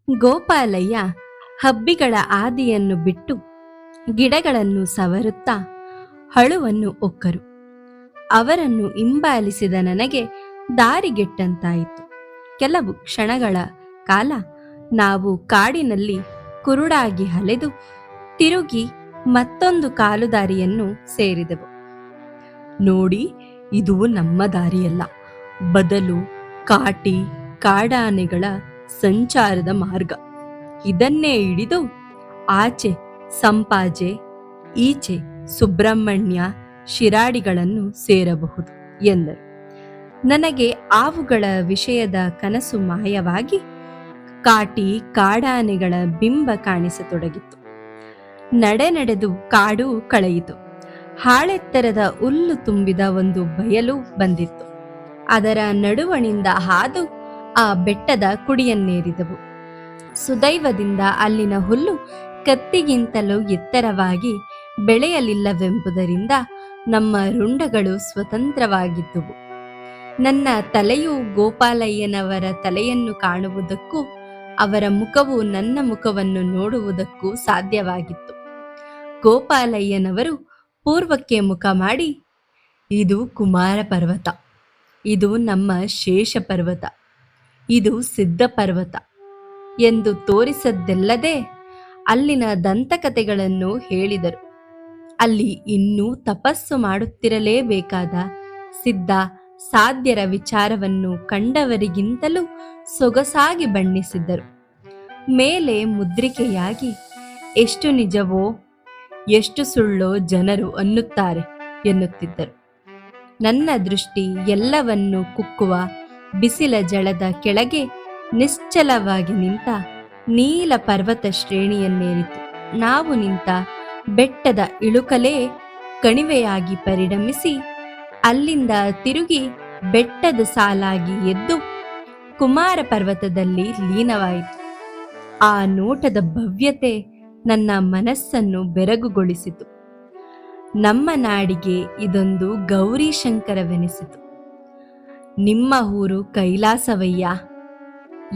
ಗೋಪಾಲಯ್ಯ ಹಬ್ಬಿಗಳ ಆದಿಯನ್ನು ಬಿಟ್ಟು ಗಿಡಗಳನ್ನು ಸವರುತ್ತಾ ಹಳುವನ್ನು ಒಕ್ಕರು. ಅವರನ್ನು ಹಿಂಬಾಲಿಸಿದ ನನಗೆ ದಾರಿಗೆಟ್ಟಂತಾಯಿತು. ಕೆಲವು ಕ್ಷಣಗಳ ಕಾಲ ನಾವು ಕಾಡಿನಲ್ಲಿ ಕುರುಡಾಗಿ ಅಲೆದು ತಿರುಗಿ ಮತ್ತೊಂದು ಕಾಲುದಾರಿಯನ್ನು ಸೇರಿದೆವು. ನೋಡಿ, ಇದು ನಮ್ಮ ದಾರಿಯಲ್ಲ, ಬದಲು ಕಾಟಿ ಕಾಡಾನೆಗಳ ಸಂಚಾರದ ಮಾರ್ಗ. ಇದನ್ನೇ ಹಿಡಿದು ಆಚೆ ಸಂಪಾಜೆ, ಈಚೆ ಸುಬ್ರಹ್ಮಣ್ಯ ಶಿರಾಡಿಗಳನ್ನು ಸೇರಬಹುದು ಎಂದರು. ನನಗೆ ಆವುಗಳ ವಿಷಯದ ಕನಸು ಮಾಯವಾಗಿ ಕಾಟಿ ಕಾಡಾನೆಗಳ ಬಿಂಬ ಕಾಣಿಸತೊಡಗಿತ್ತು. ನಡೆದು ಕಾಡು ಕಳೆಯಿತು. ಹಾಳೆತ್ತರದ ಹುಲ್ಲು ತುಂಬಿದ ಒಂದು ಬಯಲು ಬಂದಿತ್ತು. ಅದರ ನಡುವಣಿಂದ ಹಾದು ಆ ಬೆಟ್ಟದ ಕುಡಿಯನ್ನೇರಿದವು. ಸುದೈವದಿಂದ ಅಲ್ಲಿನ ಹುಲ್ಲು ಕತ್ತಿಗಿಂತಲೂ ಎತ್ತರವಾಗಿ ಬೆಳೆಯಲಿಲ್ಲವೆಂಬುದರಿಂದ ನಮ್ಮ ರುಂಡಗಳು ಸ್ವತಂತ್ರವಾಗಿದ್ದುವು. ನನ್ನ ತಲೆಯು ಗೋಪಾಲಯ್ಯನವರ ತಲೆಯನ್ನು ಕಾಣುವುದಕ್ಕೂ ಅವರ ಮುಖವು ನನ್ನ ಮುಖವನ್ನು ನೋಡುವುದಕ್ಕೂ ಸಾಧ್ಯವಾಗಿತ್ತು. ಗೋಪಾಲಯ್ಯನವರು ಪೂರ್ವಕ್ಕೆ ಮುಖ ಮಾಡಿ, ಇದು ಕುಮಾರ ಪರ್ವತ, ಇದು ನಮ್ಮ ಶೇಷ ಪರ್ವತ, ಇದು ಸಿದ್ಧ ಪರ್ವತ ಎಂದು ತೋರಿಸದ್ದೆಲ್ಲದೆ ಅಲ್ಲಿನ ದಂತಕಥೆಗಳನ್ನು ಹೇಳಿದರು. ಅಲ್ಲಿ ಇನ್ನೂ ತಪಸ್ಸು ಮಾಡುತ್ತಿರಲೇಬೇಕಾದ ಸಿದ್ಧ ಸಾಧ್ಯರ ವಿಚಾರವನ್ನು ಕಂಡವರಿಗಿಂತಲೂ ಸೊಗಸಾಗಿ ಬಣ್ಣಿಸಿದ್ದರು. ಮೇಲೆ ಮುದ್ರಿಕೆಯಾಗಿ ಎಷ್ಟು ನಿಜವೋ ಎಷ್ಟು ಸುಳ್ಳೋ ಜನರು ಅನ್ನುತ್ತಾರೆ ಎನ್ನುತ್ತಿದ್ದರು. ನನ್ನ ದೃಷ್ಟಿ ಎಲ್ಲವನ್ನೂ ಕುಕ್ಕುವ ಬಿಸಿಲ ಜಳದ ಕೆಳಗೆ ನಿಶ್ಚಲವಾಗಿ ನಿಂತ ನೀಲ ಪರ್ವತ ಶ್ರೇಣಿಯನ್ನೇರಿತು. ನಾವು ನಿಂತ ಬೆಟ್ಟದ ಇಳುಕಲೇ ಕಣಿವೆಯಾಗಿ ಪರಿಣಮಿಸಿ ಅಲ್ಲಿಂದ ತಿರುಗಿ ಬೆಟ್ಟದ ಸಾಲಾಗಿ ಎದ್ದು ಕುಮಾರ ಪರ್ವತದಲ್ಲಿ ಲೀನವಾಯಿತು. ಆ ನೋಟದ ಭವ್ಯತೆ ನನ್ನ ಮನಸ್ಸನ್ನು ಬೆರಗುಗೊಳಿಸಿತು. ನಮ್ಮ ನಾಡಿಗೆ ಇದೊಂದು ಗೌರೀಶಂಕರವೆನಿಸಿತು. ನಿಮ್ಮ ಊರು ಕೈಲಾಸವಯ್ಯ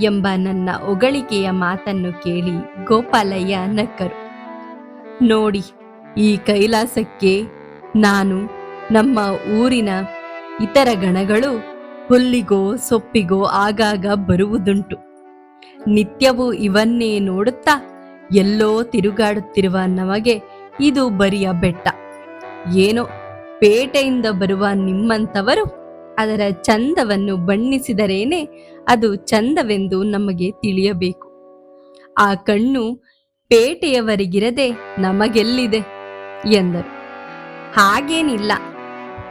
ಎಂಬ ನನ್ನ ಹೊಗಳಿಕೆಯ ಮಾತನ್ನು ಕೇಳಿ ಗೋಪಾಲಯ್ಯ ನಕ್ಕರು. ನೋಡಿ, ಈ ಕೈಲಾಸಕ್ಕೆ ನಾನು, ನಮ್ಮ ಊರಿನ ಇತರ ಗಣಗಳು ಹುಲ್ಲಿಗೋ ಸೊಪ್ಪಿಗೋ ಆಗಾಗ ಬರುವುದುಂಟು. ನಿತ್ಯವೂ ಇವನ್ನೇ ನೋಡುತ್ತಾ ಎಲ್ಲೋ ತಿರುಗಾಡುತ್ತಿರುವ ನಮಗೆ ಇದು ಬರಿಯ ಬೆಟ್ಟ. ಏನೋ ಪೇಟೆಯಿಂದ ಬರುವ ನಿಮ್ಮಂಥವರು ಅದರ ಚಂದವನ್ನು ಬಣ್ಣಿಸಿದರೇನೆ ಅದು ಚಂದವೆಂದು ನಮಗೆ ತಿಳಿಯಬೇಕು. ಆ ಕಣ್ಣು ಪೇಟೆಯವರಿಗಿರದೆ ನಮಗೆಲ್ಲಿದೆ ಎಂದರು. ಹಾಗೇನಿಲ್ಲ,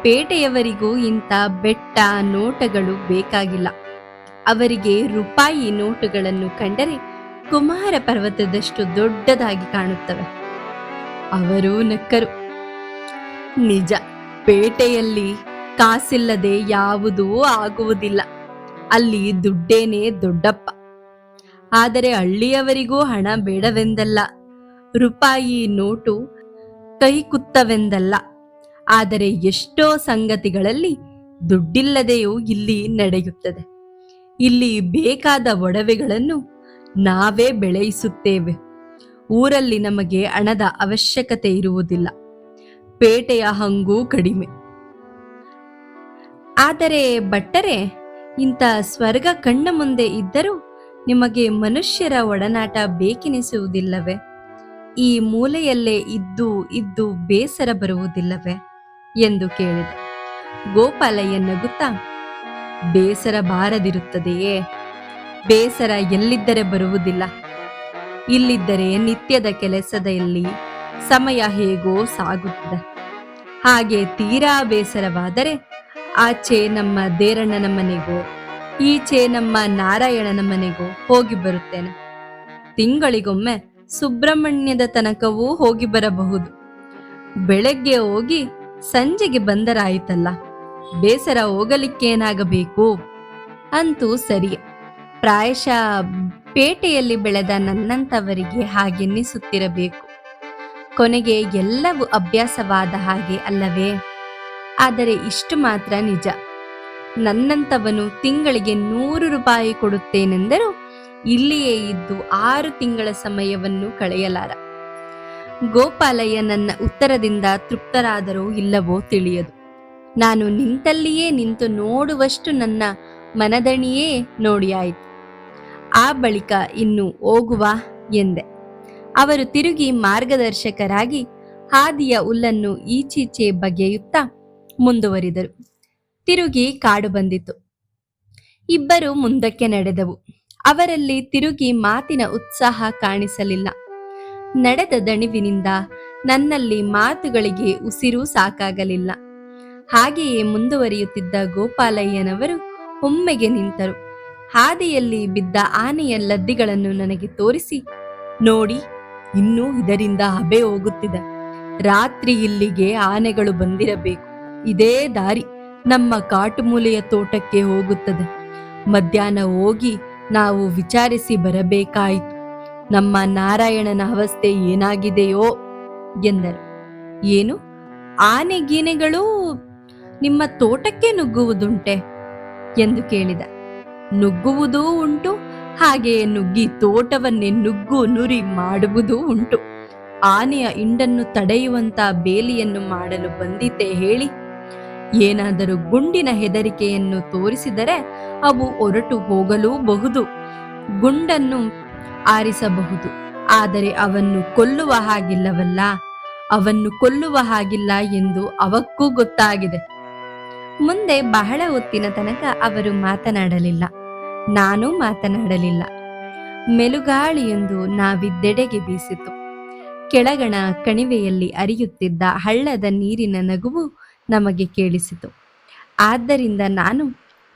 ಪೇಟೆಯವರಿಗೂ ಇಂಥ ಬೆಟ್ಟ ನೋಟಗಳು ಬೇಕಾಗಿಲ್ಲ. ಅವರಿಗೆ ರೂಪಾಯಿ ನೋಟುಗಳನ್ನು ಕಂಡರೆ ಕುಮಾರ ಪರ್ವತದಷ್ಟು ದೊಡ್ಡದಾಗಿ ಕಾಣುತ್ತವೆ. ಅವರು ನಕ್ಕರು. ನಿಜ, ಪೇಟೆಯಲ್ಲಿ ಕಾಸಿಲ್ಲದೆ ಯಾವುದೂ ಆಗುವುದಿಲ್ಲ. ಅಲ್ಲಿ ದುಡ್ಡೇನೆ ದೊಡ್ಡಪ್ಪ. ಆದರೆ ಹಳ್ಳಿಯವರಿಗೂ ಹಣ ಬೇಡವೆಂದಲ್ಲ, ರೂಪಾಯಿ ನೋಟು ಕೈ ಕುತ್ತವೆಂದಲ್ಲ. ಆದರೆ ಎಷ್ಟೋ ಸಂಗತಿಗಳಲ್ಲಿ ದುಡ್ಡಿಲ್ಲದೆಯೂ ಇಲ್ಲಿ ನಡೆಯುತ್ತದೆ. ಇಲ್ಲಿ ಬೇಕಾದ ಒಡವೆಗಳನ್ನು ನಾವೇ ಬೆಳೆಯಿಸುತ್ತೇವೆ. ಊರಲ್ಲಿ ನಮಗೆ ಹಣದ ಅವಶ್ಯಕತೆ ಇರುವುದಿಲ್ಲ. ಪೇಟೆಯ ಹಂಗೂ ಕಡಿಮೆ. ಆದರೆ ಭಟ್ಟರೆ, ಇಂಥ ಸ್ವರ್ಗ ಕಣ್ಣ ಮುಂದೆ ಇದ್ದರೂ ನಿಮಗೆ ಮನುಷ್ಯರ ಒಡನಾಟ ಬೇಕೆನಿಸುವುದಿಲ್ಲವೇ? ಈ ಮೂಲೆಯಲ್ಲೇ ಇದ್ದು ಇದ್ದು ಬೇಸರ ಬರುವುದಿಲ್ಲವೇ ಎಂದು ಕೇಳಿದ. ಗೋಪಾಲಯ್ಯ ನಗುತ್ತಾ, ಬೇಸರ ಬಾರದಿರುತ್ತದೆಯೇ? ಬೇಸರ ಎಲ್ಲಿದ್ದರೆ ಬರುವುದಿಲ್ಲ. ಇಲ್ಲಿದ್ದರೆ ನಿತ್ಯದ ಕೆಲಸದಲ್ಲಿ ಸಮಯ ಹೇಗೋ ಸಾಗುತ್ತದೆ. ಹಾಗೆ ತೀರಾ ಬೇಸರವಾದರೆ ಆಚೆ ನಮ್ಮ ದೇರಣ್ಣನ ಮನೆಗೋ ಈಚೆ ನಮ್ಮ ನಾರಾಯಣನ ಮನೆಗೋ ಹೋಗಿ ಬರುತ್ತೇನೆ. ತಿಂಗಳಿಗೊಮ್ಮೆ ಸುಬ್ರಹ್ಮಣ್ಯದ ತನಕವೂ ಹೋಗಿ ಬರಬಹುದು. ಬೆಳಗ್ಗೆ ಹೋಗಿ ಸಂಜೆಗೆ ಬಂದರಾಯಿತಲ್ಲ, ಬೇಸರ ಹೋಗಲಿಕ್ಕೇನಾಗಬೇಕು? ಅಂತೂ ಸರಿಯೇ, ಪ್ರಾಯಶಃ ಪೇಟೆಯಲ್ಲಿ ಬೆಳೆದ ನನ್ನಂಥವರಿಗೆ ಹಾಗೆನ್ನಿಸುತ್ತಿರಬೇಕು. ಕೊನೆಗೆ ಎಲ್ಲವೂ ಅಭ್ಯಾಸವಾದ ಹಾಗೆ ಅಲ್ಲವೇ? ಆದರೆ ಇಷ್ಟು ಮಾತ್ರ ನಿಜ, ನನ್ನಂಥವನು ತಿಂಗಳಿಗೆ 100 ರೂಪಾಯಿ ಕೊಡುತ್ತೇನೆಂದರೂ ಇಲ್ಲಿಯೇ ಇದ್ದು 6 ತಿಂಗಳ ಸಮಯವನ್ನು ಕಳೆಯಲಾರ. ಗೋಪಾಲಯ್ಯ ನನ್ನ ಉತ್ತರದಿಂದ ತೃಪ್ತರಾದರೋ ಇಲ್ಲವೋ ತಿಳಿಯದು. ನಾನು ನಿಂತಲ್ಲಿಯೇ ನಿಂತು ನೋಡುವಷ್ಟು ನನ್ನ ಮನದಣಿಯೇ ನೋಡಿಯಾಯಿತು. ಆ ಬಳಿಕ ಇನ್ನು ಹೋಗುವ ಎಂದೆ. ಅವರು ತಿರುಗಿ ಮಾರ್ಗದರ್ಶಕರಾಗಿ ಹಾದಿಯ ಹುಲ್ಲನ್ನು ಈಚೀಚೆ ಬಗೆಯುತ್ತಾ ಮುಂದುವರಿದರು. ತಿರುಗಿ ಕಾಡು ಬಂದಿತು. ಇಬ್ಬರು ಮುಂದಕ್ಕೆ ನಡೆದವು. ಅವರಲ್ಲಿ ತಿರುಗಿ ಮಾತಿನ ಉತ್ಸಾಹ ಕಾಣಿಸಲಿಲ್ಲ. ನಡೆದ ದಣಿವಿನಿಂದ ನನ್ನಲ್ಲಿ ಮಾತುಗಳಿಗೆ ಉಸಿರು ಸಾಕಾಗಲಿಲ್ಲ. ಹಾಗೆಯೇ ಮುಂದುವರಿಯುತ್ತಿದ್ದ ಗೋಪಾಲಯ್ಯನವರು ಒಮ್ಮೆಗೆ ನಿಂತರು. ಹಾದಿಯಲ್ಲಿ ಬಿದ್ದ ಆನೆಯ ಲದ್ದಿಗಳನ್ನು ನನಗೆ ತೋರಿಸಿ, ನೋಡಿ, ಇನ್ನೂ ಇದರಿಂದ ಹಬೆ ಹೋಗುತ್ತಿದೆ. ರಾತ್ರಿ ಇಲ್ಲಿಗೆ ಆನೆಗಳು ಬಂದಿರಬೇಕು. ಇದೇ ದಾರಿ ನಮ್ಮ ಕಾಟುಮೂಲೆಯ ತೋಟಕ್ಕೆ ಹೋಗುತ್ತದೆ. ಮಧ್ಯಾಹ್ನ ಹೋಗಿ ನಾವು ವಿಚಾರಿಸಿ ಬರಬೇಕಾಯಿತು. ನಮ್ಮ ನಾರಾಯಣನ ಅವಸ್ಥೆ ಏನಾಗಿದೆಯೋ ಎಂದರು. ಏನು, ಆನೆಗೀನೆಗಳು ನಿಮ್ಮ ತೋಟಕ್ಕೆ ನುಗ್ಗುವುದುಂಟೆ ಎಂದು ಕೇಳಿದ. ನುಗ್ಗುವುದೂ ಉಂಟು, ಹಾಗೆಯೇ ನುಗ್ಗಿ ತೋಟವನ್ನೇ ನುಗ್ಗು ನುರಿ ಮಾಡುವುದೂ ಉಂಟು. ಆನೆಯ ಹಿಂಡನ್ನು ತಡೆಯುವಂತ ಬೇಲಿಯನ್ನು ಮಾಡಲು ಬಂದಿದ್ದೆ ಹೇಳಿ. ಏನಾದರೂ ಗುಂಡಿನ ಹೆದರಿಕೆಯನ್ನು ತೋರಿಸಿದರೆ ಅವು ಹೊರಟು ಹೋಗಲೂಬಹುದು, ಗುಂಡನ್ನು ಆರಿಸಬಹುದು. ಆದರೆ ಅವನ್ನು ಕೊಲ್ಲುವ ಹಾಗಿಲ್ಲವಲ್ಲ. ಅವನ್ನು ಕೊಲ್ಲುವ ಹಾಗಿಲ್ಲ ಎಂದು ಅವಕ್ಕೂ ಗೊತ್ತಾಗಿದೆ. ಮುಂದೆ ಬಹಳ ಹೊತ್ತಿನ ತನಕ ಅವರು ಮಾತನಾಡಲಿಲ್ಲ. ನಾನೂ ಮಾತನಾಡಲಿಲ್ಲ. ಮೆಲುಗಾಳಿಯೊಂದು ನಾವಿದ್ದೆಡೆಗೆ ಬೀಸಿತು. ಕೆಳಗಣ ಕಣಿವೆಯಲ್ಲಿ ಹರಿಯುತ್ತಿದ್ದ ಹಳ್ಳದ ನೀರಿನ ನಗುವು ನಮಗೆ ಕೇಳಿಸಿತು. ಆದ್ದರಿಂದ ನಾನು,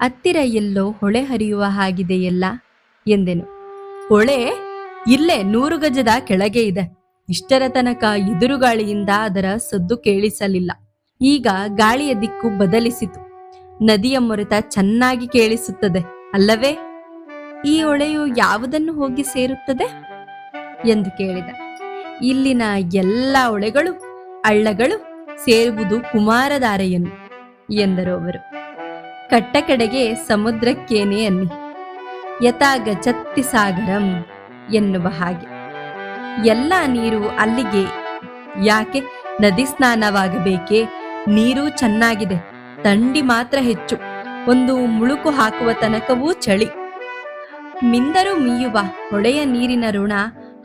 ಹತ್ತಿರ ಎಲ್ಲೋ ಹೊಳೆ ಹರಿಯುವ ಹಾಗಿದೆಯಲ್ಲ ಎಂದೆನು. ಹೊಳೆ ಇಲ್ಲೇ 100 ಗಜದ ಕೆಳಗೆ ಇದೆ. ಇಷ್ಟರ ತನಕ ಎದುರುಗಾಳಿಯಿಂದ ಅದರ ಸದ್ದು ಕೇಳಿಸಲಿಲ್ಲ. ಈಗ ಗಾಳಿಯ ದಿಕ್ಕು ಬದಲಿಸಿತು. ನದಿಯ ಮೊರೆತ ಚೆನ್ನಾಗಿ ಕೇಳಿಸುತ್ತದೆ ಅಲ್ಲವೇ? ಈ ಹೊಳೆಯು ಯಾವುದನ್ನು ಹೋಗಿ ಸೇರುತ್ತದೆ ಎಂದು ಕೇಳಿದ. ಇಲ್ಲಿನ ಎಲ್ಲ ಹೊಳೆಗಳು ಹಳ್ಳಗಳು ಸೇರುವುದು ಕುಮಾರಧಾರೆಯನ್ನು ಎಂದರು ಅವರು. ಕಟ್ಟ ಕಡೆಗೆ ಸಮುದ್ರಕ್ಕೇನೆ ಅನ್ನಿ, ಯಥಾ ಗಚ್ಚತಿ ಸಾಗರಂ ಎನ್ನುವ ಹಾಗೆ. ಎಲ್ಲ ನೀರು ಅಲ್ಲಿಗೆ ಯಾಕೆ? ನದಿ ಸ್ನಾನವಾಗಬೇಕೇ? ನೀರು ಚೆನ್ನಾಗಿದೆ, ಥಂಡಿ ಮಾತ್ರ ಹೆಚ್ಚು. ಒಂದು ಮುಳುಕು ಹಾಕುವ ತನಕವೂ ಚಳಿ. ಮಿಂದರು ಮೀಯುವ ಹೊಳೆಯ ನೀರಿನ ಋಣ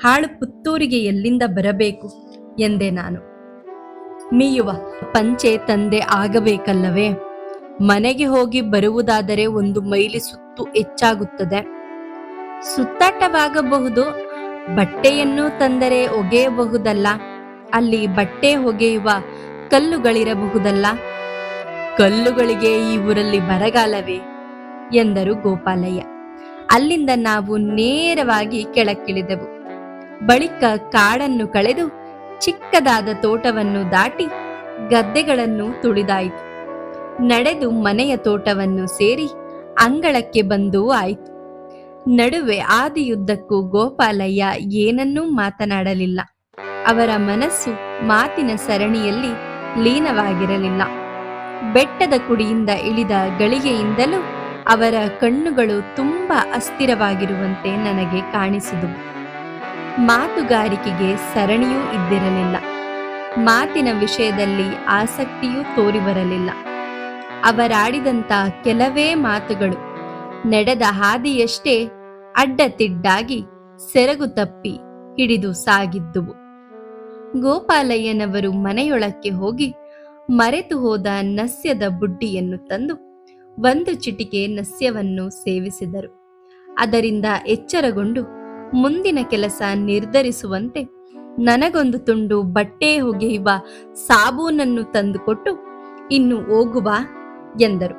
ಹಾಳು ಪುತ್ತೂರಿಗೆ ಎಲ್ಲಿಂದ ಬರಬೇಕು ಎಂದೆ ನಾನು. ಮೀಯುವ ಪಂಚೆ ತಂದೆ ಆಗಬೇಕಲ್ಲವೇ? ಮನೆಗೆ ಹೋಗಿ ಬರುವುದಾದರೆ 1 ಮೈಲಿ ಸುತ್ತು ಹೆಚ್ಚಾಗುತ್ತದೆ. ಸುತ್ತಾಟವಾಗಬಹುದು. ಬಟ್ಟೆಯನ್ನು ತಂದರೆ ಒಗೆಯಬಹುದಲ್ಲ. ಅಲ್ಲಿ ಬಟ್ಟೆ ಒಗೆಯುವ ಕಲ್ಲುಗಳಿರಬಹುದಲ್ಲ. ಕಲ್ಲುಗಳಿಗೆ ಈ ಊರಲ್ಲಿ ಬರಗಾಲವೇ ಎಂದರು ಗೋಪಾಲಯ್ಯ. ಅಲ್ಲಿಂದ ನಾವು ನೇರವಾಗಿ ಕೆಳಕ್ಕಿಳಿದೆವು. ಬಳಿಕ ಕಾಡನ್ನು ಕಳೆದು ಚಿಕ್ಕದಾದ ತೋಟವನ್ನು ದಾಟಿ ಗದ್ದೆಗಳನ್ನು ತುಳಿದಾಯಿತು. ನಡೆದು ಮನೆಯ ತೋಟವನ್ನು ಸೇರಿ ಅಂಗಳಕ್ಕೆ ಬಂದೂ ಆಯಿತು. ನಡುವೆ ಆದಿಯುದ್ದಕ್ಕೂ ಗೋಪಾಲಯ್ಯ ಏನನ್ನೂ ಮಾತನಾಡಲಿಲ್ಲ. ಅವರ ಮನಸ್ಸು ಮಾತಿನ ಸರಣಿಯಲ್ಲಿ ಲೀನವಾಗಿರಲಿಲ್ಲ. ಬೆಟ್ಟದ ಕುಡಿಯಿಂದ ಇಳಿದ ಗಳಿಗೆಯಿಂದಲೂ ಅವರ ಕಣ್ಣುಗಳು ತುಂಬಾ ಅಸ್ಥಿರವಾಗಿರುವಂತೆ ನನಗೆ ಕಾಣಿಸಿದವು. ಮಾತುಗಾರಿಕೆಗೆ ಸರಣಿಯೂ ಇದ್ದಿರಲಿಲ್ಲ. ಮಾತಿನ ವಿಷಯದಲ್ಲಿ ಆಸಕ್ತಿಯೂ ತೋರಿಬರಲಿಲ್ಲ. ಅವರಾಡಿದಂಥ ಕೆಲವೇ ಮಾತುಗಳು ನಡೆದ ಹಾದಿಯಷ್ಟೇ ಅಡ್ಡತಿಡ್ಡಾಗಿ ಸೆರಗು ತಪ್ಪಿ ಹಿಡಿದು ಸಾಗಿದ್ದುವು. ಗೋಪಾಲಯ್ಯನವರು ಮನೆಯೊಳಕ್ಕೆ ಹೋಗಿ ಮರೆತು ಹೋದ ನಸ್ಯದ ಬುಡ್ಡಿಯನ್ನು ತಂದು 1 ಚಿಟಿಕೆ ನಸ್ಯವನ್ನು ಸೇವಿಸಿದರು. ಅದರಿಂದ ಎಚ್ಚರಗೊಂಡು ಮುಂದಿನ ಕೆಲಸ ನಿರ್ಧರಿಸುವಂತೆ ನನಗೊಂದು ತುಂಡು ಬಟ್ಟೆ ಒಗೆಯುವ ಸಾಬೂನನ್ನು ತಂದುಕೊಟ್ಟು, ಇನ್ನು ಹೋಗುವ ಎಂದರು.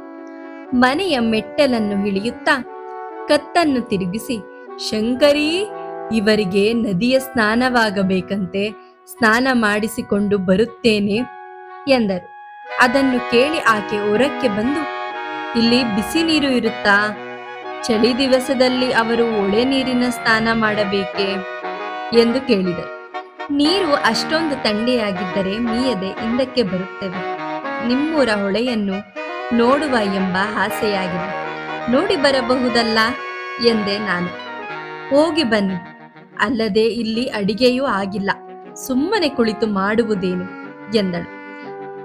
ಮನೆಯ ಮೆಟ್ಟಲನ್ನು ಇಳಿಯುತ್ತಾ ಕತ್ತನ್ನು ತಿರುಗಿಸಿ, ಶಂಕರಿ, ಇವರಿಗೆ ನದಿಯ ಸ್ನಾನವಾಗಬೇಕಂತೆ, ಸ್ನಾನ ಮಾಡಿಸಿಕೊಂಡು ಬರುತ್ತೇನೆ ಎಂದರು. ಅದನ್ನು ಕೇಳಿ ಆಕೆ ಹೊರಕ್ಕೆ ಬಂದು, ಇಲ್ಲಿ ಬಿಸಿ ನೀರು ಇರುತ್ತಾ? ಚಳಿ ದಿವಸದಲ್ಲಿ ಅವರು ಒಳೆ ನೀರಿನ ಸ್ನಾನ ಮಾಡಬೇಕೇ ಎಂದು ಕೇಳಿದರು. ನೀರು ಅಷ್ಟೊಂದು ಥಂಡಿಯಾಗಿದ್ದರೆ ಮೀಯದೆ ಹಿಂದಕ್ಕೆ ಬರುತ್ತೇವೆ. ನಿಮ್ಮೂರ ಹೊಳೆಯನ್ನು ನೋಡುವ ಎಂಬ ಆಸೆಯಾಗಿದೆ. ನೋಡಿ ಬರಬಹುದಲ್ಲ ಎಂದೆ ನಾನು. ಹೋಗಿ ಬನ್ನಿ, ಅಲ್ಲದೆ ಇಲ್ಲಿ ಅಡಿಗೆಯೂ ಆಗಿಲ್ಲ, ಸುಮ್ಮನೆ ಕುಳಿತು ಮಾಡುವುದೇನು ಎಂದಳು.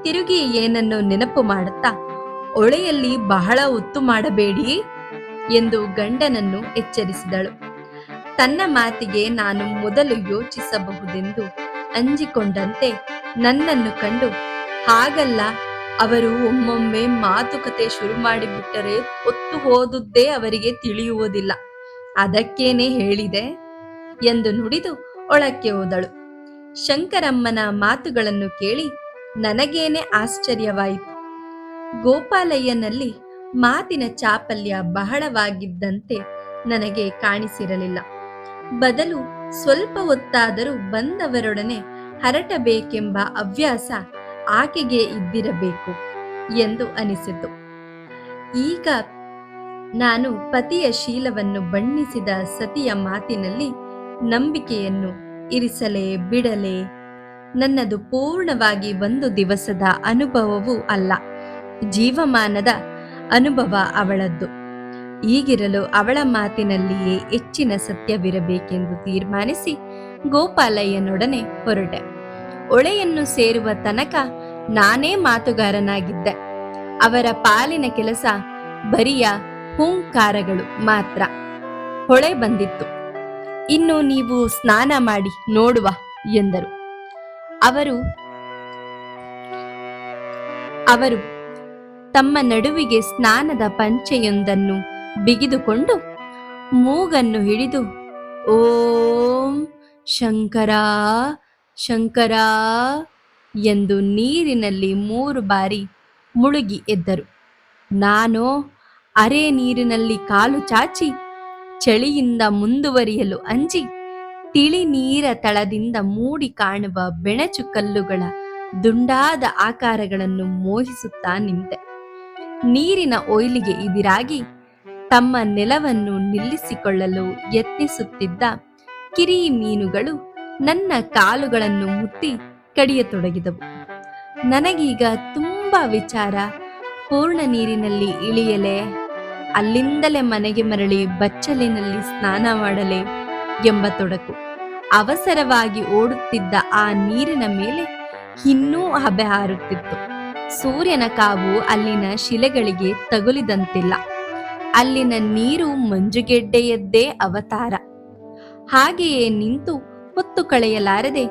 ತಿರುಗಿ ಏನನ್ನು ನೆನಪು ಮಾಡುತ್ತಾ, ಒಳೆಯಲ್ಲಿ ಬಹಳ ಹೊತ್ತು ಮಾಡಬೇಡಿ ಎಂದು ಗಂಡನನ್ನು ಎಚ್ಚರಿಸಿದಳು. ತನ್ನ ಮಾತಿಗೆ ನಾನು ಮೊದಲು ಯೋಚಿಸಬಹುದೆಂದು ಅಂಜಿಕೊಂಡಂತೆ ನನ್ನನ್ನು ಕಂಡು, ಹಾಗಲ್ಲ, ಅವರು ಒಮ್ಮೊಮ್ಮೆ ಮಾತುಕತೆ ಶುರು ಮಾಡಿಬಿಟ್ಟರೆ ಹೊತ್ತು ಹೋದುದೇ ಅವರಿಗೆ ತಿಳಿಯುವುದಿಲ್ಲ, ಅದಕ್ಕೇನೆ ಹೇಳಿದೆ ಎಂದು ನುಡಿದು ಒಳಕ್ಕೆ ಹೋದಳು. ಶಂಕರಮ್ಮನ ಮಾತುಗಳನ್ನು ಕೇಳಿ ನನಗೇನೆ ಆಶ್ಚರ್ಯವಾಯಿತು. ಗೋಪಾಲಯ್ಯನಲ್ಲಿ ಮಾತಿನ ಚಾಪಲ್ಯ ಬಹಳವಾಗಿದ್ದಂತೆ ನನಗೆ ಕಾಣಿಸಿರಲಿಲ್ಲ. ಬದಲು ಸ್ವಲ್ಪ ಹೊತ್ತಾದರೂ ಬಂದವರೊಡನೆ ಹರಟಬೇಕೆಂಬ ಹವ್ಯಾಸ ಆಕೆಗೆ ಇದ್ದಿರಬೇಕು ಎಂದು ಅನಿಸಿತು. ಈಗ ನಾನು ಪತಿಯ ಶೀಲವನ್ನು ಬಣ್ಣಿಸಿದ ಸತಿಯ ಮಾತಿನಲ್ಲಿ ನಂಬಿಕೆಯನ್ನು ಇರಿಸಲೇ ಬಿಡಲೇ? ನನ್ನದು ಪೂರ್ಣವಾಗಿ ಒಂದು ದಿವಸದ ಅನುಭವವೂ ಅಲ್ಲ, ಜೀವಮಾನದ ಅನುಭವ ಅವಳದ್ದು. ಈಗಿರಲು ಅವಳ ಮಾತಿನಲ್ಲಿಯೇ ಹೆಚ್ಚಿನ ಸತ್ಯವಿರಬೇಕೆಂದು ತೀರ್ಮಾನಿಸಿ ಗೋಪಾಲಯ್ಯನೊಡನೆ ಹೊರಟೆ. ಒಳೆಯನ್ನು ಸೇರುವ ತನಕ ನಾನೇ ಮಾತುಗಾರನಾಗಿದ್ದೆ. ಅವರ ಪಾಲಿನ ಕೆಲಸ ಬರಿಯ ಹೂಂಕಾರಗಳು ಮಾತ್ರ. ಹೊಳೆ ಬಂದಿತ್ತು. ಇನ್ನು ನೀವು ಸ್ನಾನ ಮಾಡಿ ನೋಡುವ ಎಂದರು. ಅವರು ತಮ್ಮ ನಡುವಿಗೆ ಸ್ನಾನದ ಪಂಚೆಯೊಂದನ್ನು ಬಿಗಿದುಕೊಂಡು ಮೂಗನ್ನು ಹಿಡಿದು ಓಂ ಶಂಕರ ಶಂಕರ ಎಂದು ನೀರಿನಲ್ಲಿ 3 ಬಾರಿ ಮುಳುಗಿ ಎದ್ದರು. ನಾನು ಅರೆ ನೀರಿನಲ್ಲಿ ಕಾಲು ಚಾಚಿ ಚಳಿಯಿಂದ ಮುಂದುವರಿಯಲು ಅಂಜಿ ತಿಳಿ ನೀರ ತಳದಿಂದ ಮೂಡಿ ಕಾಣುವ ಬೆಣಚು ಕಲ್ಲುಗಳ ದುಂಡಾದ ಆಕಾರಗಳನ್ನು ಮೋಹಿಸುತ್ತಾ ನಿಂತೆ. ನೀರಿನ ಒಯ್ಲಿಗೆ ಎದುರಾಗಿ ತಮ್ಮ ನೆಲವನ್ನು ನಿಲ್ಲಿಸಿಕೊಳ್ಳಲು ಯತ್ನಿಸುತ್ತಿದ್ದ ಕಿರಿ ಮೀನುಗಳು ನನ್ನ ಕಾಲುಗಳನ್ನು ಮುತ್ತಿ ಕಡಿಯತೊಡಗಿದವು. ನನಗೀಗ ತುಂಬಾ ವಿಚಾರ. ಪೂರ್ಣ ನೀರಿನಲ್ಲಿ ಇಳಿಯಲೆ, ಅಲ್ಲಿಂದಲೇ ಮನೆಗೆ ಮರಳಿ ಬಚ್ಚಲಿನಲ್ಲಿ ಸ್ನಾನ ಮಾಡಲೆ ಎಂಬ ತೊಡಕು. ಅವಸರವಾಗಿ ಓಡುತ್ತಿದ್ದ ಆ ನೀರಿನ ಮೇಲೆ ಇನ್ನೂ ಹಬೆ ಹಾರುತ್ತಿತ್ತು. ಸೂರ್ಯನ ಕಾವು ಅಲ್ಲಿನ ಶಿಲೆಗಳಿಗೆ ತಗುಲಿದಂತಿಲ್ಲ. ಅಲ್ಲಿನ ನೀರು ಮಂಜುಗೆಡ್ಡೆಯದ್ದೇ ಅವತಾರ. ಹಾಗೆಯೇ ನಿಂತು ಹೊತ್ತು ಕಳೆಯಲಾರದೆ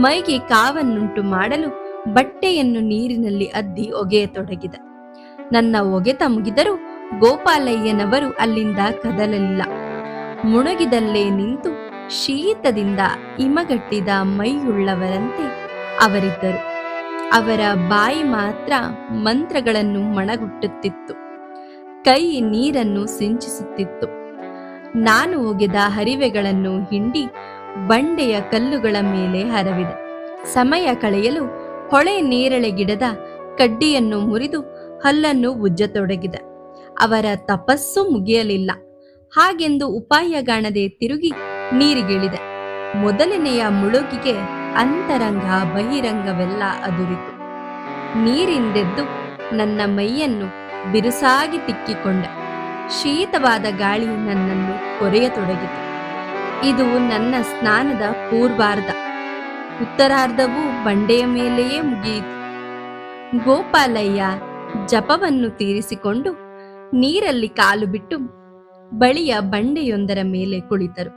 ಮೈಗೆ ಕಾವನ್ನುಂಟು ಮಾಡಲು ಬಟ್ಟೆಯನ್ನು ನೀರಿನಲ್ಲಿ ಅದ್ದಿ ಒಗೆಯತೊಡಗಿದೆ. ನನ್ನ ಒಗೆತ ಮುಗಿದರೂ ಗೋಪಾಲಯ್ಯನವರು ಅಲ್ಲಿಂದ ಕದಲಲಿಲ್ಲ. ಮುಳುಗಿದಲ್ಲೇ ನಿಂತು ಶೀತದಿಂದ ಹಿಮಗಟ್ಟಿದ ಮೈಯುಳ್ಳವರಂತೆ ಅವರಿದ್ದರು. ಅವರ ಬಾಯಿ ಮಾತ್ರ ಮಂತ್ರಗಳನ್ನು ಮಣಗುಟ್ಟುತ್ತಿತ್ತು, ಕೈ ನೀರನ್ನು ಸಿಂಚಿಸುತ್ತಿತ್ತು. ನಾನು ಒಗೆದ ಹರಿವೆಗಳನ್ನು ಹಿಂಡಿ ಬಂಡೆಯ ಕಲ್ಲುಗಳ ಮೇಲೆ ಹರವಿದೆ. ಸಮಯ ಕಳೆಯಲು ಹೊಳೆ ನೇರಳೆ ಗಿಡದ ಕಡ್ಡಿಯನ್ನು ಮುರಿದು ಹಲ್ಲನ್ನು ಉಜ್ಜತೊಡಗಿದೆ. ಅವರ ತಪಸ್ಸು ಮುಗಿಯಲಿಲ್ಲ. ಹಾಗೆಂದು ಉಪಾಯಗಾಣದೆ ತಿರುಗಿ ನೀರಿಗಿಳಿದೆ. ಮೊದಲನೆಯ ಮುಳುಗಿಗೆ ಅಂತರಂಗ ಬಹಿರಂಗವೆಲ್ಲ ಅದುರಿತು. ನೀರಿಂದೆದ್ದು ನನ್ನ ಮೈಯನ್ನು ಬಿರುಸಾಗಿ ತಿಕ್ಕಿಕೊಂಡೆ. ಶೀತವಾದ ಗಾಳಿ ನನ್ನನ್ನು ಕೊರೆಯತೊಡಗಿತು. ಇದು ನನ್ನ ಸ್ನಾನದ ಪೂರ್ವಾರ್ಧ. ಉತ್ತರಾರ್ಧವೂ ಬಂಡೆಯ ಮೇಲೆಯೇ ಮುಗಿಯಿತು. ಗೋಪಾಲಯ್ಯ ಜಪವನ್ನು ತೀರಿಸಿಕೊಂಡು ನೀರಲ್ಲಿ ಕಾಲು ಬಿಟ್ಟು ಬಳಿಯ ಬಂಡೆಯೊಂದರ ಮೇಲೆ ಕುಳಿತರು.